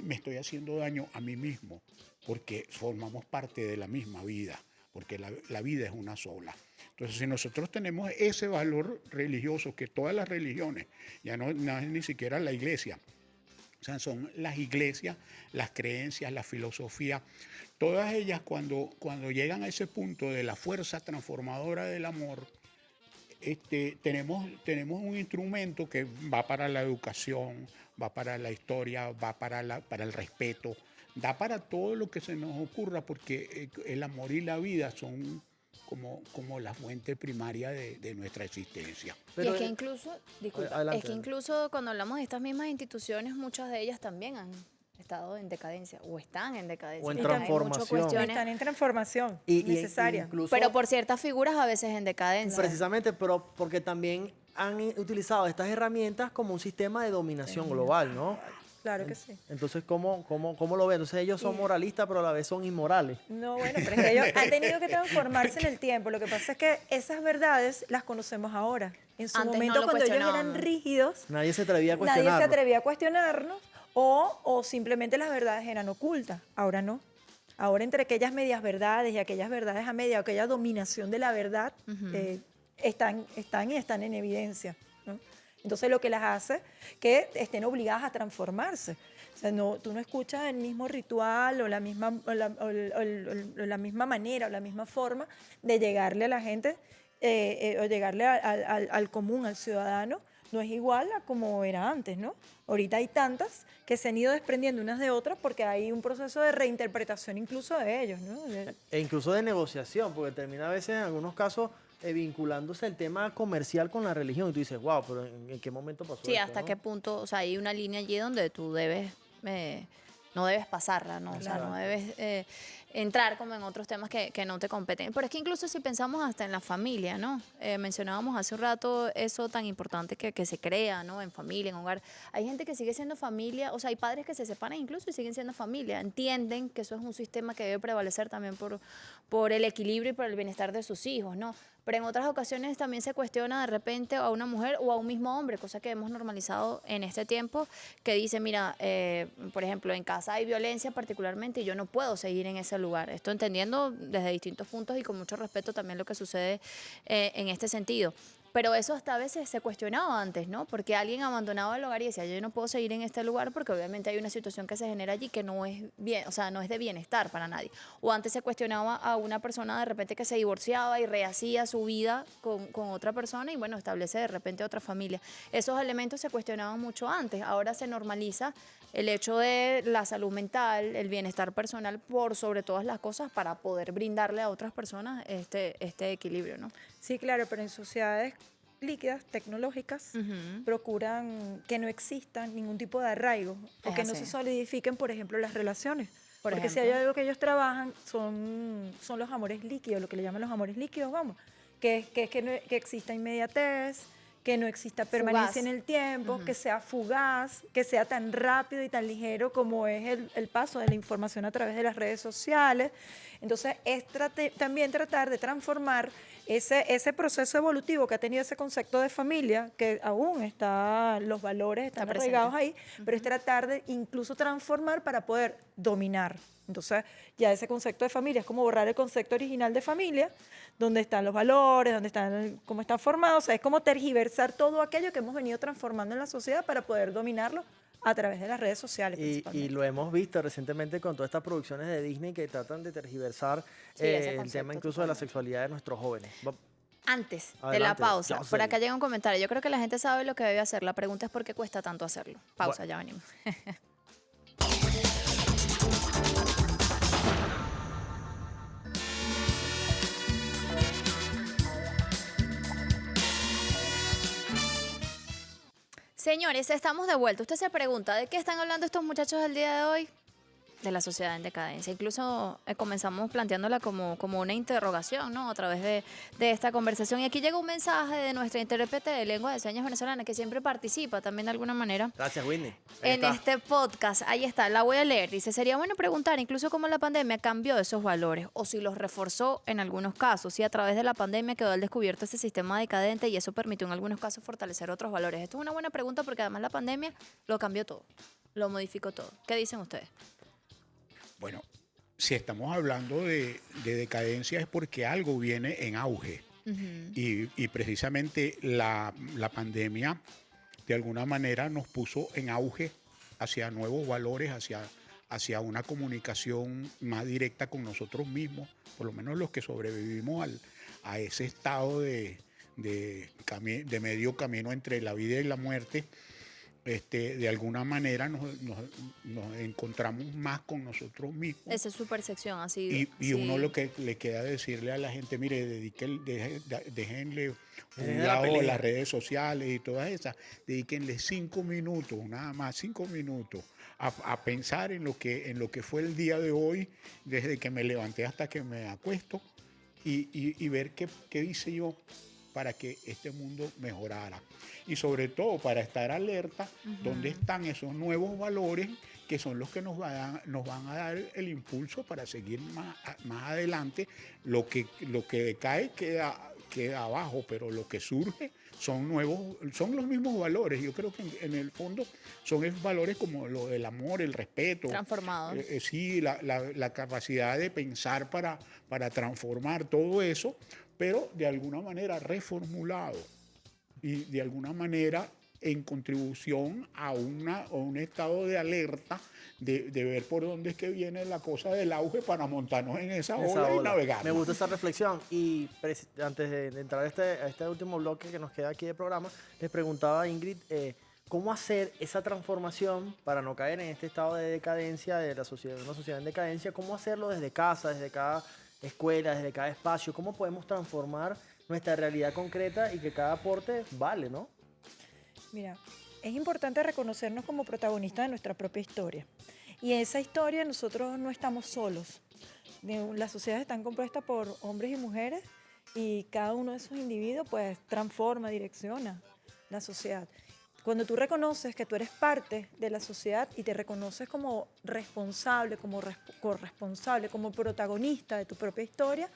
me estoy haciendo daño a mí mismo, porque formamos parte de la misma vida, porque la vida es una sola. Entonces, si nosotros tenemos ese valor religioso que todas las religiones, ya no es ni siquiera la iglesia, o sea, son las iglesias, las creencias, la filosofía, todas ellas cuando llegan a ese punto de la fuerza transformadora del amor, tenemos un instrumento que va para la educación, va para la historia, va para el respeto, da para todo lo que se nos ocurra, porque el amor y la vida son como la fuente primaria de nuestra existencia. Y es que incluso, incluso cuando hablamos de estas mismas instituciones, muchas de ellas también han estado en decadencia o están en decadencia. O en Hay transformación. Están en transformación necesaria. Pero por ciertas figuras a veces en decadencia. Precisamente, pero porque también han utilizado estas herramientas como un sistema de dominación global, ¿no? Claro que sí. Entonces, ¿cómo lo ven? Entonces ellos son moralistas, pero a la vez son inmorales. No, bueno, pero es que ellos han tenido que transformarse en el tiempo. Lo que pasa es que esas verdades las conocemos ahora. En su Antes momento, no lo cuando ellos eran cuestionábamos. rígidos, Nadie se atrevía a cuestionarlo. nadie se atrevía a cuestionarnos o simplemente las verdades eran ocultas. Ahora no. Ahora entre aquellas medias verdades y aquellas verdades a media, aquella dominación de la verdad, están en evidencia, ¿no? Entonces lo que las hace que estén obligadas a transformarse. O sea, tú no escuchas el mismo ritual o la misma manera o la misma forma de llegarle a la gente o llegarle al común, al ciudadano. No es igual a como era antes, ¿no? Ahorita hay tantas que se han ido desprendiendo unas de otras porque hay un proceso de reinterpretación incluso de ellos, ¿no? E incluso de negociación, porque termina a veces en algunos casos vinculándose el tema comercial con la religión. Y tú dices, wow, pero ¿en qué momento pasó Sí, esto, hasta no? qué punto, o sea, hay una línea allí donde tú debes no debes pasarla, ¿no? O sea, no debes entrar como en otros temas que no te competen. Pero es que incluso si pensamos hasta en la familia, ¿no? Mencionábamos hace un rato eso tan importante que se crea, ¿no? En familia, en hogar. Hay gente que sigue siendo familia, o sea, hay padres que se separan incluso y siguen siendo familia. Entienden que eso es un sistema que debe prevalecer también por el equilibrio y por el bienestar de sus hijos, ¿no? Pero en otras ocasiones también se cuestiona de repente a una mujer o a un mismo hombre, cosa que hemos normalizado en este tiempo, que dice, mira, por ejemplo, en casa hay violencia particularmente y yo no puedo seguir en ese lugar. Esto entendiendo desde distintos puntos y con mucho respeto también lo que sucede en este sentido. Pero eso hasta a veces se cuestionaba antes, ¿no? Porque alguien abandonaba el hogar y decía, yo no puedo seguir en este lugar porque obviamente hay una situación que se genera allí que no es bien, o sea, no es de bienestar para nadie. O antes se cuestionaba a una persona de repente que se divorciaba y rehacía su vida con otra persona y bueno, establece de repente otra familia. Esos elementos se cuestionaban mucho antes. Ahora se normaliza el hecho de la salud mental, el bienestar personal por sobre todas las cosas para poder brindarle a otras personas este equilibrio, ¿no? Sí, claro, pero en sociedades líquidas, tecnológicas, procuran que no exista ningún tipo de arraigo o que no se solidifiquen, por ejemplo, las relaciones. Porque si hay algo que ellos trabajan son los amores líquidos, lo que le llaman los amores líquidos, vamos, que exista inmediatez, que no exista permanencia en el tiempo, que sea fugaz, que sea tan rápido y tan ligero como es el paso de la información a través de las redes sociales. Entonces, es también tratar de transformar ese proceso evolutivo que ha tenido ese concepto de familia, que aún los valores están arraigados ahí, pero es tratar de incluso transformar para poder dominar. Entonces, ya ese concepto de familia es como borrar el concepto original de familia, donde están los valores, donde están cómo están formados, o sea, es como tergiversar todo aquello que hemos venido transformando en la sociedad para poder dominarlo a través de las redes sociales. Y lo hemos visto recientemente con todas estas producciones de Disney que tratan de tergiversar el tema incluso de la sexualidad de nuestros jóvenes. Antes de la Adelante, pausa, Jocelyn. por acá llega un comentario. Yo creo que la gente sabe lo que debe hacer. La pregunta es por qué cuesta tanto hacerlo. Pausa, ya venimos. Señores, estamos de vuelta. Usted se pregunta, ¿de qué están hablando estos muchachos el día de hoy? De la sociedad en decadencia. Incluso comenzamos planteándola como una interrogación, ¿no? A través de esta conversación. Y aquí llega un mensaje de nuestra intérprete de lengua de señas venezolana que siempre participa también de alguna manera. Gracias, Whitney. En este podcast, ahí está, la voy a leer. Dice, sería bueno preguntar incluso cómo la pandemia cambió esos valores o si los reforzó en algunos casos, si a través de la pandemia quedó al descubierto ese sistema decadente y eso permitió en algunos casos fortalecer otros valores. Esto es una buena pregunta porque además la pandemia lo cambió todo, lo modificó todo. ¿Qué dicen ustedes? Bueno, si estamos hablando de decadencia es porque algo viene en auge. Y precisamente la pandemia de alguna manera nos puso en auge hacia nuevos valores, hacia una comunicación más directa con nosotros mismos, por lo menos los que sobrevivimos a ese estado de medio camino entre la vida y la muerte. De alguna manera nos encontramos más con nosotros mismos. Esa es su percepción, así. Y uno lo que le queda decirle a la gente, mire, déjenle un lado las redes sociales y todas esas, dedíquenle 5 minutos, nada más 5 minutos, a pensar en lo que fue el día de hoy, desde que me levanté hasta que me acuesto, y ver qué hice yo para que este mundo mejorara. Y sobre todo para estar alerta, dónde están esos nuevos valores que son los que nos van a dar el impulso para seguir más adelante. Lo que decae queda abajo, pero lo que surge son los mismos valores. Yo creo que en el fondo son esos valores como lo del amor, el respeto. Transformados. Sí, la capacidad de pensar para transformar todo eso, pero de alguna manera reformulado y de alguna manera en contribución a un estado de alerta de ver por dónde es que viene la cosa del auge para montarnos en esa ola y navegar. Me gusta esa reflexión. Y antes de entrar a este último bloque que nos queda aquí de programa, les preguntaba a Ingrid cómo hacer esa transformación para no caer en este estado de decadencia de una sociedad en decadencia, cómo hacerlo desde casa, desde cada escuela, desde cada espacio, cómo podemos transformar nuestra realidad concreta y que cada aporte vale, ¿no? Mira, es importante reconocernos como protagonistas de nuestra propia historia Y esa historia nosotros no estamos solos. Las sociedades están compuestas por hombres y mujeres y cada uno de esos individuos pues transforma, direcciona la sociedad. Cuando tú reconoces que tú eres parte de la sociedad y te reconoces como responsable, como corresponsable, como protagonista de tu propia historia,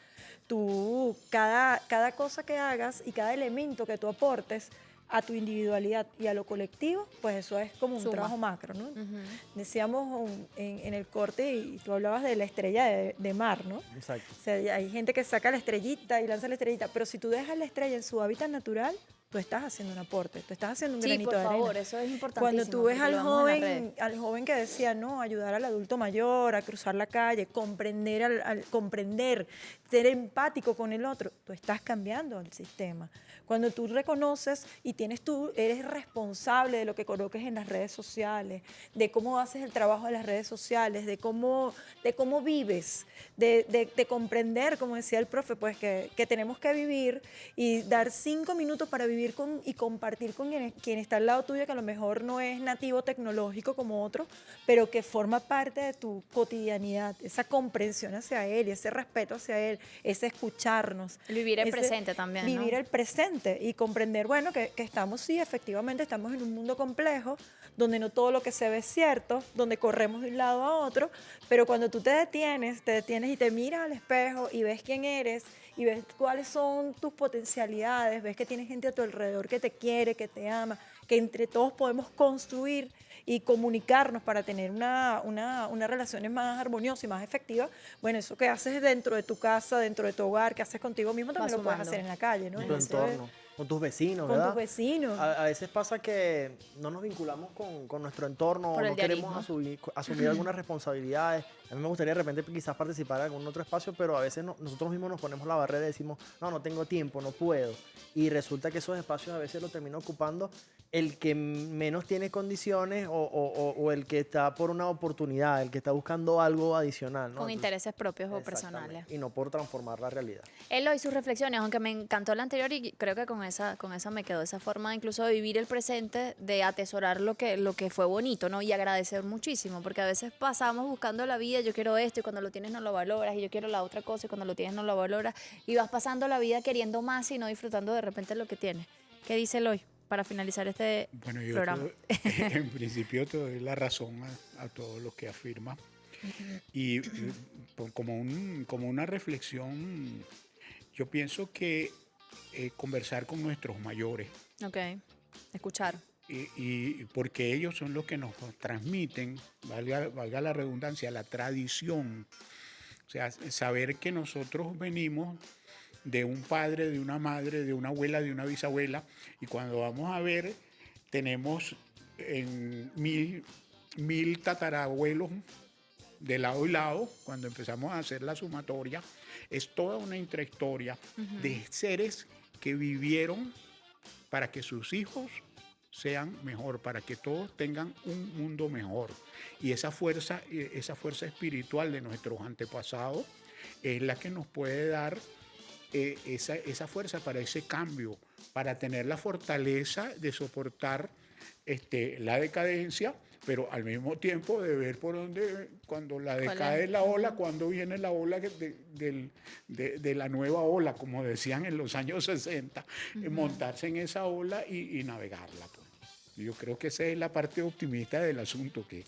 tú, cada cosa que hagas y cada elemento que tú aportes a tu individualidad y a lo colectivo, pues eso es como un trabajo macro, ¿no? Decíamos en el corte, y tú hablabas de la estrella de mar, ¿no? Exacto. O sea, hay gente que saca la estrellita y lanza la estrellita, pero si tú dejas la estrella en su hábitat natural, tú estás haciendo un aporte, tú estás haciendo un granito de arena. Sí, por favor, eso es importantísimo. Cuando tú ves porque lo vemos en las al joven que decía, no, ayudar al adulto mayor a cruzar la calle, comprender, ser empático con el otro, tú estás cambiando el sistema. Cuando tú reconoces y eres responsable de lo que coloques en las redes sociales, de cómo haces el trabajo de las redes sociales, de cómo vives, de comprender, como decía el profe, pues que tenemos que vivir y dar 5 minutos para vivir y compartir con quien está al lado tuyo, que a lo mejor no es nativo tecnológico como otro, pero que forma parte de tu cotidianidad, esa comprensión hacia él y ese respeto hacia él, ese escucharnos. El vivir el presente también, ¿no? Vivir el presente y comprender, bueno, que estamos, sí, efectivamente, estamos en un mundo complejo, donde no todo lo que se ve es cierto, donde corremos de un lado a otro, pero cuando tú te detienes y te miras al espejo y ves quién eres y ves cuáles son tus potencialidades, ves que tienes gente a tu alrededor que te quiere, que te ama, que entre todos podemos construir y comunicarnos para tener unas relaciones más armoniosas y más efectivas, bueno, eso que haces dentro de tu casa, dentro de tu hogar, que haces contigo mismo, también lo puedes hacer en la calle, ¿no? En tu entorno, con tus vecinos, con ¿verdad? tus vecinos. A veces pasa que no nos vinculamos con nuestro entorno, Por el no queremos diarismo. asumir algunas responsabilidades. A mí me gustaría de repente quizás participar en algún otro espacio, pero a veces nosotros mismos nos ponemos la barrera y decimos, no tengo tiempo, no puedo. Y resulta que esos espacios a veces los termina ocupando el que menos tiene condiciones o el que está por una oportunidad, el que está buscando algo adicional, ¿no? Con intereses propios o Exactamente, personales. y no por transformar la realidad. Eloy, sus reflexiones, aunque me encantó la anterior y creo que con esa me quedó esa forma incluso de vivir el presente, de atesorar lo que fue bonito, ¿no? Y agradecer muchísimo, porque a veces pasamos buscando la vida, yo quiero esto y cuando lo tienes no lo valoras, y yo quiero la otra cosa y cuando lo tienes no lo valoras, y vas pasando la vida queriendo más y no disfrutando de repente lo que tienes. ¿Qué dice Eloy para finalizar este programa? En principio te doy la razón a todo lo que afirma. Y como una reflexión, yo pienso que conversar con nuestros mayores. Ok, escuchar. Y porque ellos son los que nos transmiten, valga la redundancia, la tradición. O sea, saber que nosotros venimos de un padre, de una madre, de una abuela, de una bisabuela, y cuando vamos a ver, tenemos en mil tatarabuelos de lado y lado. Cuando empezamos a hacer la sumatoria, es toda una intrahistoria de seres que vivieron para que sus hijos sean mejor, para que todos tengan un mundo mejor. Y esa fuerza espiritual de nuestros antepasados es la que nos puede dar esa fuerza para ese cambio, para tener la fortaleza de soportar la decadencia, pero al mismo tiempo de ver por dónde, cuando la decae la ola, cuando viene la ola de la nueva ola, como decían en los años 60, montarse en esa ola y navegarla, pues. Yo creo que esa es la parte optimista del asunto, que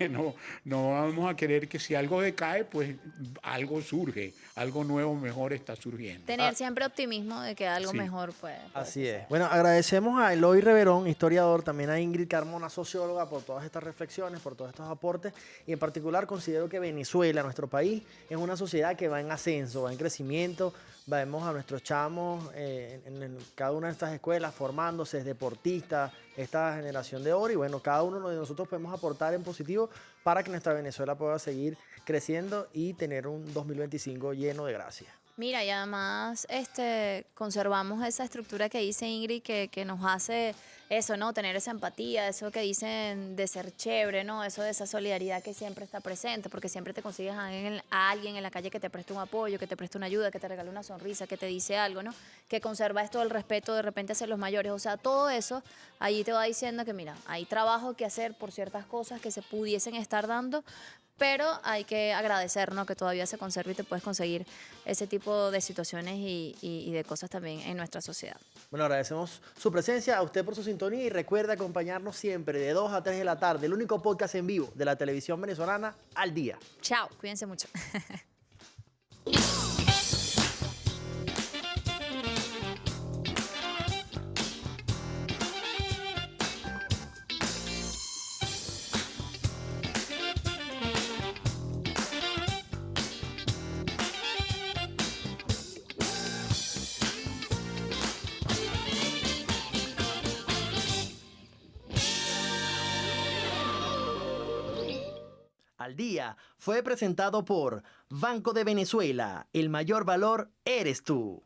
no vamos a querer que si algo decae, pues algo surge, algo nuevo, mejor está surgiendo. Tener siempre optimismo de que algo Sí. mejor puede Así suceder. es. Bueno, agradecemos a Eloy Reverón, historiador, también a Ingrid Carmona, socióloga, por todas estas reflexiones, por todos estos aportes. Y en particular considero que Venezuela, nuestro país, es una sociedad que va en ascenso, va en crecimiento. Vemos a nuestros chamos en cada una de estas escuelas formándose, deportistas, esta generación de oro. Y bueno, cada uno de nosotros podemos aportar en positivo para que nuestra Venezuela pueda seguir creciendo y tener un 2025 lleno de gracia. Mira, y además conservamos esa estructura que dice Ingrid que nos hace eso, ¿no? Tener esa empatía, eso que dicen de ser chévere, ¿no? Eso de esa solidaridad que siempre está presente, porque siempre te consigues a alguien en la calle que te preste un apoyo, que te preste una ayuda, que te regale una sonrisa, que te dice algo, ¿no? Que conserva esto del respeto de repente hacia los mayores. O sea, todo eso allí te va diciendo que, mira, hay trabajo que hacer por ciertas cosas que se pudiesen estar dando, pero hay que agradecer, ¿no? Que todavía se conserve y te puedes conseguir ese tipo de situaciones y de cosas también en nuestra sociedad. Bueno, agradecemos su presencia, a usted por su sintonía y recuerda acompañarnos siempre de 2 a 3 de la tarde, el único podcast en vivo de la televisión venezolana Al Día. Chao, cuídense mucho. Al Día fue presentado por Banco de Venezuela. El mayor valor eres tú.